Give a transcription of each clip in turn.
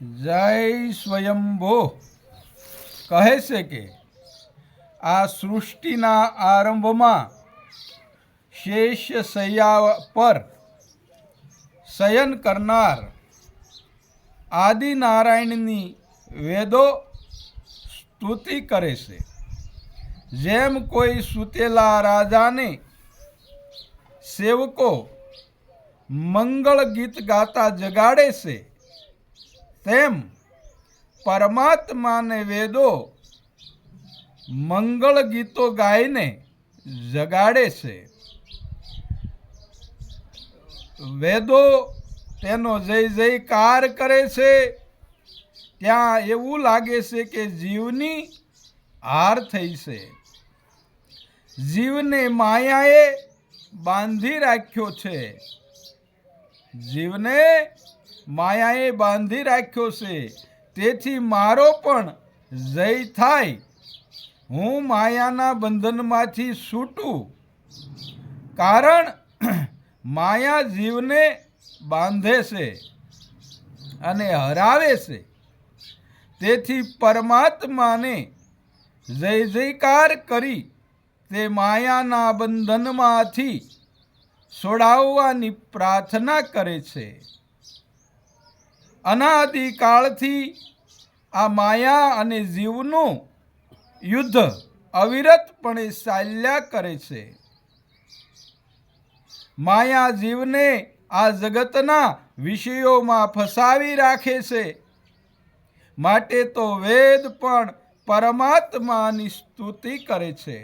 જય સ્વયંભો કહે છે કે આ સૃષ્ટિના આરંભમાં શેષ શૈયા પર શયન કરનાર આદિનારાયણની વેદો સ્તુતિ કરે છે. જેમ કોઈ સૂતેલા રાજાને સેવકો મંગળ ગીત ગાતા જગાડે છે, તેમ પરમાત્માને વેદો મંગળ ગીતો ગાઈને જગાડે છે. વેદો તેનો જય જયકાર કરે છે. ત્યાં એવું લાગે છે કે જીવની હાર થઈ છે. જીવને માયાએ બાંધી રાખ્યો છે. જીવને માયાએ બાંધી રાખ્યો છે. તેથી મારો પણ જય થાય, હું માયાના બંધનમાંથી છૂટું. કારણ માયા જીવને બાંધે છે અને હરાવે છે. તેથી પરમાત્માને જય જયકાર કરી તે માયાના બંધનમાંથી છોડાવવાની પ્રાર્થના કરે છે. અનાદિકાળથી આ માયા અને જીવનું યુદ્ધ અવિરતપણે ચાલ્યા કરે છે. માયા જીવને આ જગતના વિષયોમાં ફસાવી રાખે છે. માટે તો વેદ પણ પરમાત્માની સ્તુતિ કરે છે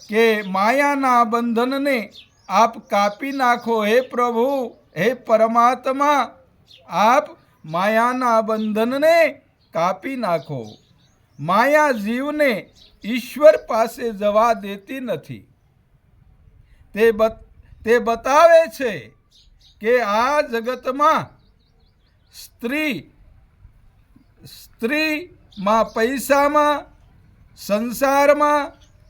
કે માયાના બંધનને આપ કાપી નાખો. હે પ્રભુ, હે પરમાત્મા, આપ માયાના બંધનને કાપી નાખો. માયા જીવને ઈશ્વર પાસે જવા દેતી નથી. તે બતાવે છે કે આ જગતમાં સ્ત્રીમાં, પૈસામાં, સંસારમાં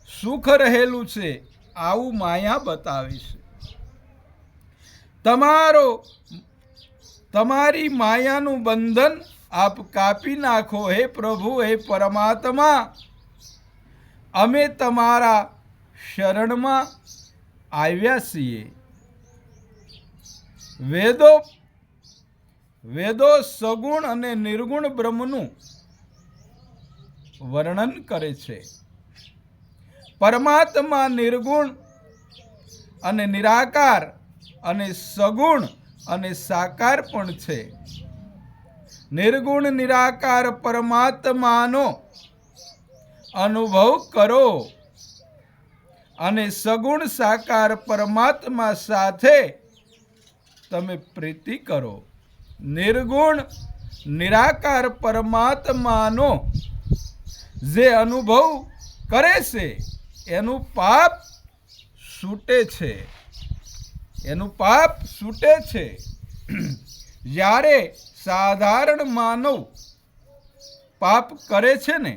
સુખ રહેલું છે, આવું માયા બતાવે છે. તમારી માયાનું બંધન આપ કાપી નાખો. હે પ્રભુ, હે પરમાત્મા, અમે તમારા શરણમાં આવ્યા છીએ. વેદો સગુણ અને નિર્ગુણ બ્રહ્મનું વર્ણન કરે છે. પરમાત્મા નિર્ગુણ અને નિરાકાર અને સગુણ અને સાકાર પણ છે. નિર્ગુણ નિરાકાર પરમાત્માનો અનુભવ કરો અને સગુણ સાકાર પરમાત્મા સાથે તમે પ્રીતિ કરો. નિર્ગુણ નિરાકાર પરમાત્માનો જે અનુભવ કરે છે એનું પાપ છૂટે છે. જ્યારે સાધારણ માનવ પાપ કરે છે ને,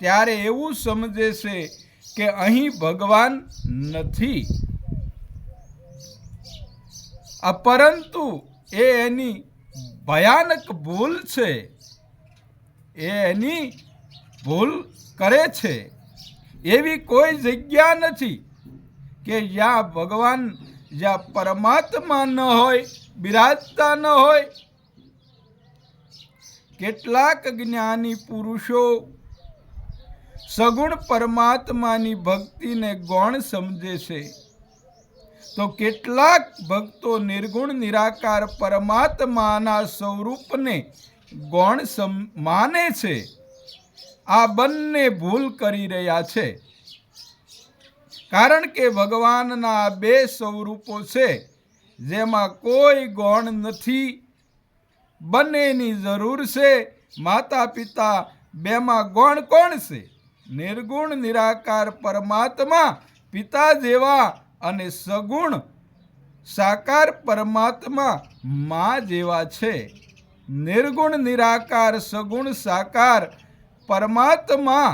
ત્યારે એવું સમજે છે કે અહીં ભગવાન નથી. પરંતુ એ એની ભયાનક ભૂલ છે. એ એની ભૂલ કરે છે. એવી કોઈ જગ્યા નથી કે જ્યાં ભગવાન, જ્યાં પરમાત્મા ન હોય, બિરાજતા ન હોય. કેટલાક જ્ઞાની પુરુષો સગુણ પરમાત્માની ભક્તિને ગૌણ સમજે છે, તો કેટલાક ભક્તો નિર્ગુણ નિરાકાર પરમાત્માના સ્વરૂપને ગૌણ માને છે. આ બંને ભૂલ કરી રહ્યા છે. કારણ કે ભગવાનના બે સ્વરૂપો છે, જેમાં કોઈ ગૌણ નથી. બંનેની જરૂર છે. માતા પિતા બેમાં ગૌણ કોણ છે? નિર્ગુણ નિરાકાર પરમાત્મા પિતા જેવા અને સગુણ સાકાર પરમાત્મા મા જેવા છે. નિર્ગુણ નિરાકાર સગુણ સાકાર પરમાત્મા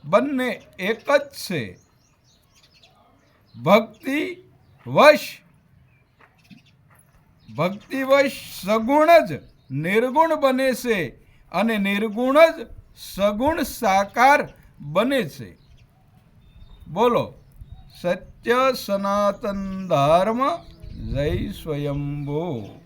બંને એક જ છે. ભક્તિ વશ ભક્તિવશ સગુણ જ નિર્ગુણ બને છે અને નિર્ગુણ જ સગુણ સાકાર બને છે. બોલો સત્ય સનાતન ધર્મ જય સ્વયંભૂ.